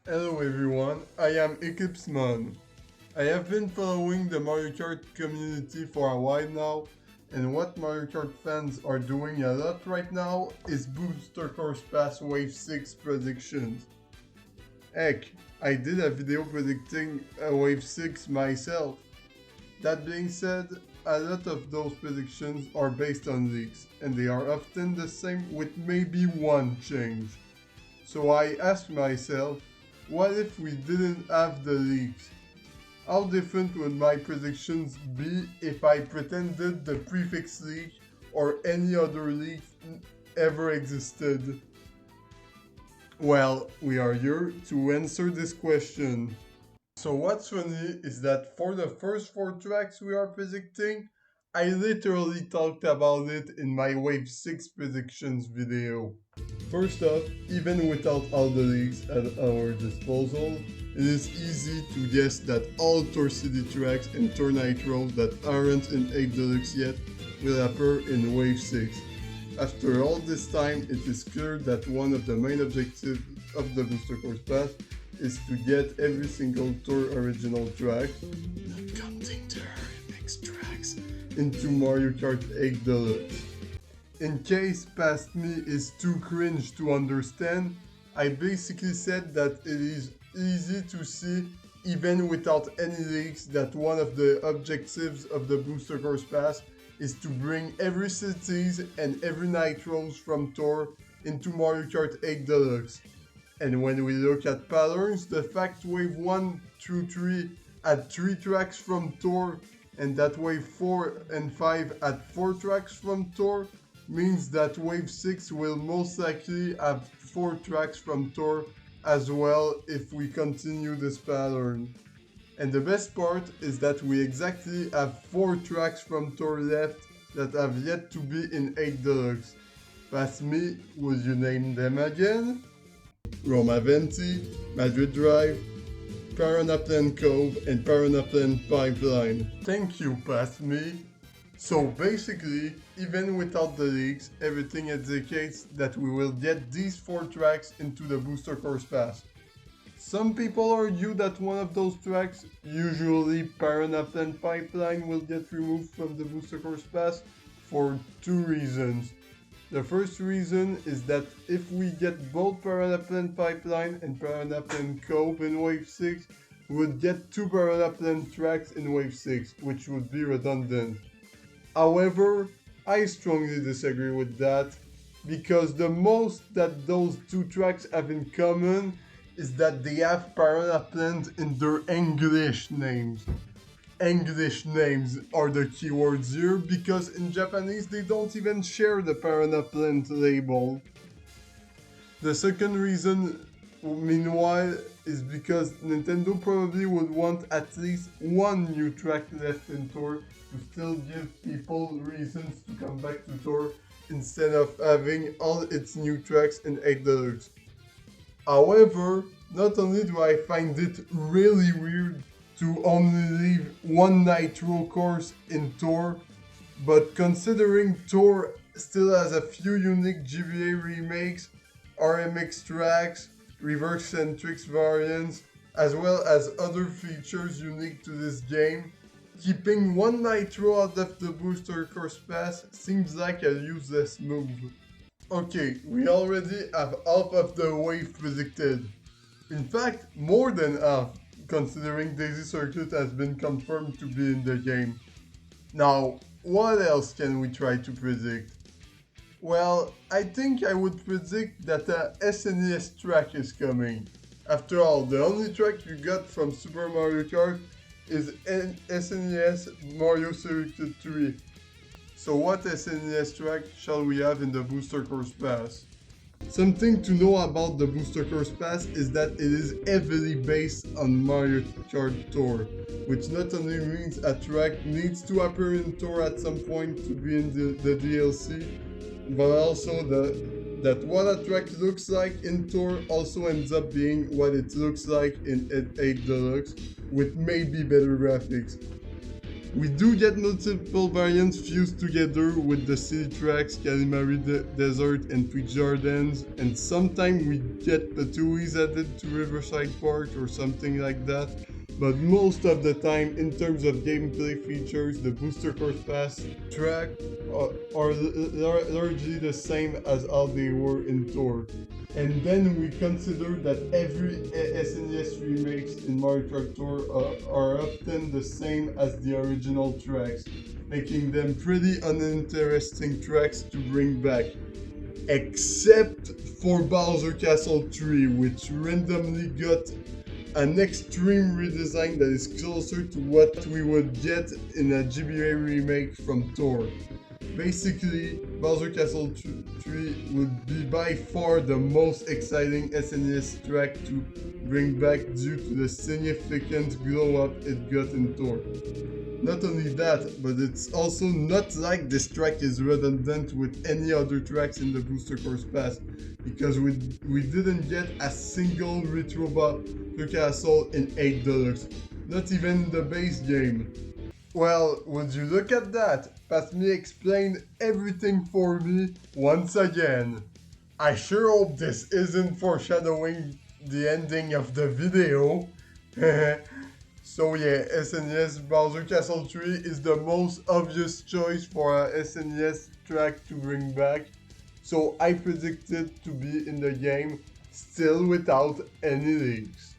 Hello everyone, I am Eclipsemon. I have been following the Mario Kart community for a while now, and what Mario Kart fans are doing a lot right now is Booster Course Pass Wave 6 predictions. Heck, I did a video predicting a Wave 6 myself. That being said, a lot of those predictions are based on leaks, and they are often the same with maybe one change. So I asked myself, what if we didn't have the leaks? How different would my predictions be if I pretended the prefix leak or any other leak ever existed? Well, we are here to answer this question. So what's funny is that for the first 4 tracks we are predicting, I literally talked about it in my Wave 6 predictions video. First off, even without all the leaks at our disposal, it is easy to guess that all Tour City tracks and Tour Nitros that aren't in 8 Deluxe yet will appear in Wave 6. After all this time, it is clear that one of the main objectives of the Booster Course Pass is to get every single Tour original track, not counting the remix tracks, into Mario Kart 8 Deluxe. In case Past Me is too cringe to understand, I basically said that it is easy to see, even without any leaks, that one of the objectives of the Booster Course Pass is to bring every cities and every Nitros from Tour into Mario Kart 8 Deluxe. And when we look at patterns, the fact Wave 1 through 3 had 3 tracks from Tour and that Wave 4 and 5 had 4 tracks from Tour means that Wave 6 will most likely have 4 tracks from Tour as well if we continue this pattern. And the best part is that we exactly have 4 tracks from Tour left that have yet to be in 8 Deluxe. Past Me, would you name them again? Roma Venti, Madrid Drive, Paranaplan Cove, and Paranaplan Pipeline. Thank you, Past Me. So basically, even without the leaks, everything indicates that we will get these 4 tracks into the Booster Course Pass. Some people argue that one of those tracks, usually Paranaplan Pipeline, will get removed from the Booster Course Pass for 2 reasons. The first reason is that if we get both Paranaplan Pipeline and Paranaplan Cove in Wave 6, we would get 2 Paranaplan tracks in Wave 6, which would be redundant. However, I strongly disagree with that, because the most that those 2 tracks have in common is that they have Paranaplan in their English names. English names are the keywords here, because in Japanese they don't even share the Paranaplan label. The second reason, meanwhile, is because Nintendo probably would want at least 1 new track left in Tour to still give people reasons to come back to Tour instead of having all its new tracks in 8 Deluxe. However, not only do I find it really weird to only leave 1 Nitro course in Tour, but considering Tour still has a few unique GBA remakes, RMX tracks, reverse centrics variants, as well as other features unique to this game, keeping 1 Nitro out of the Booster Course Pass seems like a useless move. Okay, we already have half of the wave predicted. In fact, more than half, considering Daisy Circuit has been confirmed to be in the game. Now, what else can we try to predict? Well, I think I would predict that a SNES track is coming. After all, the only track you got from Super Mario Kart is SNES Mario Circuit 3. So what SNES track shall we have in the Booster Course Pass? Something to know about the Booster Course Pass is that it is heavily based on Mario Kart Tour, which not only means a track needs to appear in Tour at some point to be in the DLC, but also that what a track looks like in Tour also ends up being what it looks like in 8 Deluxe, with maybe better graphics. We do get multiple variants fused together with the city tracks, Calimari Desert, and Tweed Gardens, and sometimes we get Patouilles added to Riverside Park or something like that. But most of the time, in terms of gameplay features, the Booster Course Pass track are largely the same as all they were in Tour. And then we consider that every SNES remakes in Mario Kart Tour are often the same as the original tracks, making them pretty uninteresting tracks to bring back. Except for Bowser Castle 3, which randomly got an extreme redesign that is closer to what we would get in a GBA remake from Tour. Basically, Bowser Castle 3 would be by far the most exciting SNES track to bring back due to the significant glow up it got in Tour. Not only that, but it's also not like this track is redundant with any other tracks in the Booster Course Pass, because we didn't get a single Retro Bowser Castle in 8 Deluxe, not even in the base game. Well, would you look at that? Pasmi explained everything for me once again. I sure hope this isn't foreshadowing the ending of the video. So yeah, SNES Bowser Castle 3 is the most obvious choice for a SNES track to bring back. So I predict it to be in the game, still without any leaks.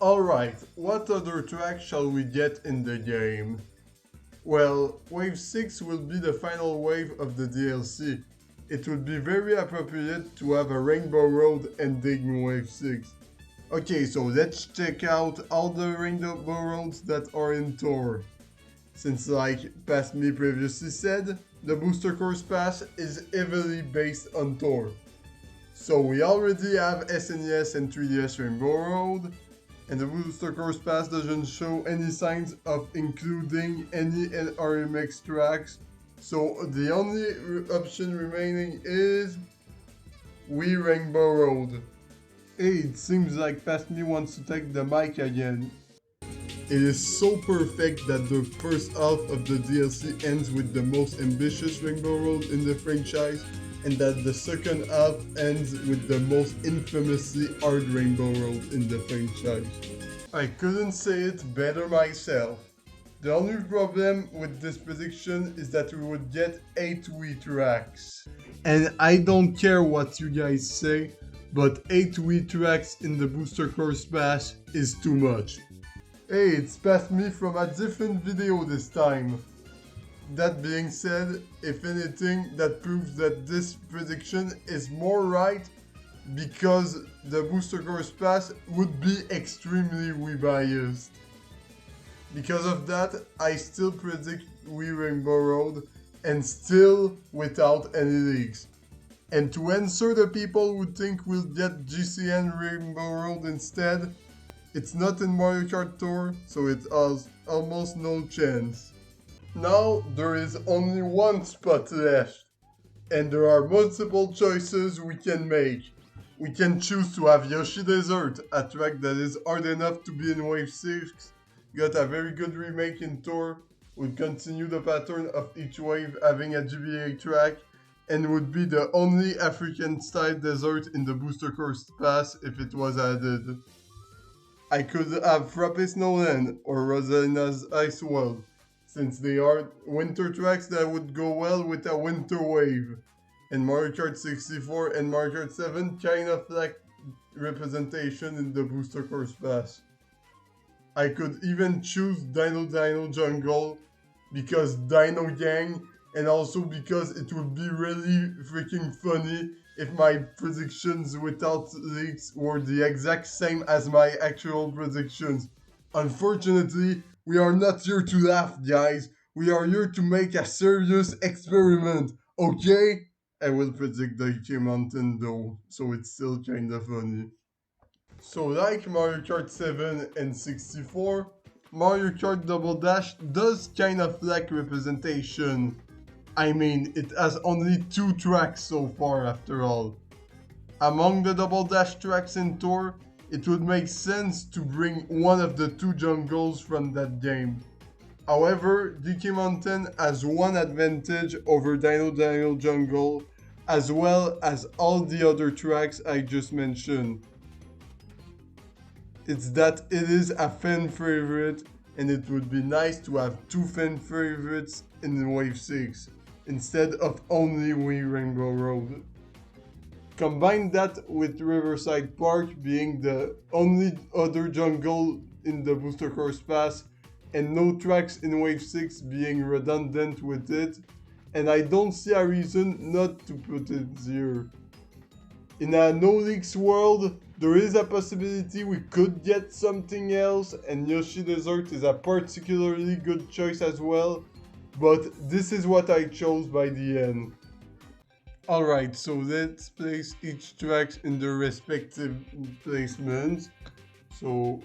Alright, what other track shall we get in the game? Well, Wave 6 will be the final wave of the DLC. It would be very appropriate to have a Rainbow Road ending Wave 6. Okay, so let's check out all the Rainbow Roads that are in Tour. Since like Past Me previously said, the Booster Course Pass is heavily based on Tour. So we already have SNES and 3DS Rainbow Road, and the Booster Course Pass doesn't show any signs of including any RMX tracks, so the only option remaining is Wii Rainbow Road. Hey, it seems like Past Me wants to take the mic again. It is so perfect that the first half of the DLC ends with the most ambitious Rainbow Road in the franchise, and that the second half ends with the most infamously hard Rainbow Road in the franchise. I couldn't say it better myself. The only problem with this prediction is that we would get 8 Wii tracks. And I don't care what you guys say, but 8 Wii tracks in the Booster Course Pass is too much. Hey, it's Past Me from a different video this time. That being said, if anything, that proves that this prediction is more right because the Booster Course Pass would be extremely Wii biased. Because of that, I still predict Wii Rainbow Road and still without any leaks. And to answer the people who think we'll get GCN Rainbow Road instead, it's not in Mario Kart Tour, so it has almost no chance. Now there is only one spot left, and there are multiple choices we can make. We can choose to have Yoshi Desert, a track that is hard enough to be in Wave 6, got a very good remake in Tour, would continue the pattern of each wave having a GBA track, and would be the only African-style desert in the Booster Course Pass if it was added. I could have Frappe Snowland or Rosalina's Ice World, since they are winter tracks that would go well with a winter wave. And Mario Kart 64 and Mario Kart 7 kind of lack representation in the Booster Course Pass. I could even choose Dino Dino Jungle because Dino Gang, and also because it would be really freaking funny if my predictions without leaks were the exact same as my actual predictions. Unfortunately, we are not here to laugh, guys. We are here to make a serious experiment, okay? I will predict the UK Mountain though, so it's still kinda funny. So like Mario Kart 7 and 64, Mario Kart Double Dash does kind of lack representation. I mean, it has only 2 tracks so far after all. Among the Double Dash tracks in Tour, it would make sense to bring one of the 2 jungles from that game. However, DK Mountain has one advantage over Dino Jungle, as well as all the other tracks I just mentioned. It's that it is a fan favorite, and it would be nice to have two fan favorites in Wave 6, instead of only We Rainbow Road. Combine that with Riverside Park being the only other jungle in the Booster Course Pass, and no tracks in Wave 6 being redundant with it, and I don't see a reason not to put it here. In a no leaks world, there is a possibility we could get something else, and Yoshi Desert is a particularly good choice as well, but this is what I chose by the end. Alright, so let's place each track in their respective placements. So,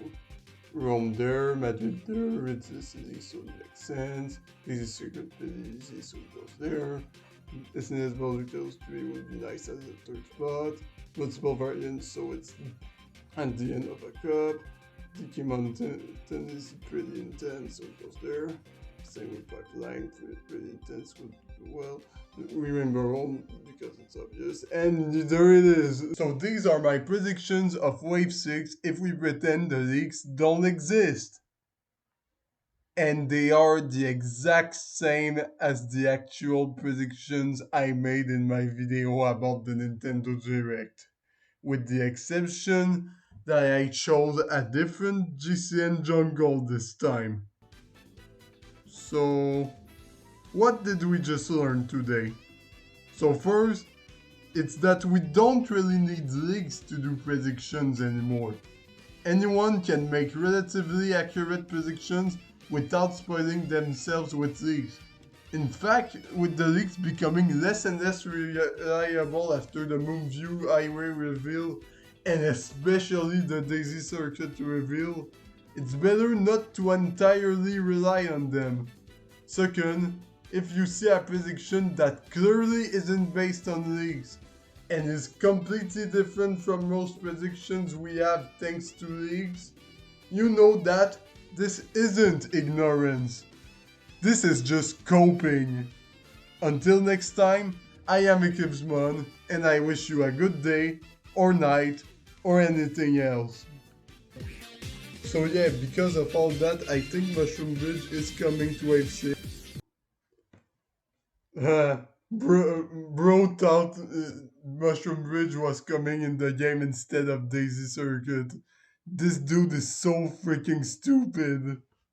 Rome there, Madrid there, it's a city, so it makes sense. This is Secret pretty easy, so it goes there. SNS Balticos 3 would be nice as a third spot. Multiple variants, so it's at the end of a cup. DK Mountain is pretty intense, so it goes there. Same with Pipeline, pretty intense, would do well. Remember home because it's obvious. And there it is. So these are my predictions of Wave 6 if we pretend the leaks don't exist. And they are the exact same as the actual predictions I made in my video about the Nintendo Direct. With the exception that I chose a different GCN jungle this time. So, what did we just learn today? So first, it's that we don't really need leaks to do predictions anymore. Anyone can make relatively accurate predictions without spoiling themselves with leaks. In fact, with the leaks becoming less and less reliable after the Moonview Highway reveal, and especially the Daisy Circuit reveal, it's better not to entirely rely on them. Second, if you see a prediction that clearly isn't based on leaks, and is completely different from most predictions we have thanks to leaks, you know that this isn't ignorance. This is just coping. Until next time, I am Ikibsmon, and I wish you a good day, or night, or anything else. So yeah, because of all that, I think Mushroom Bridge is coming to Wave 6. Bro thought Mushroom Bridge was coming in the game instead of Daisy Circuit. This dude is so freaking stupid.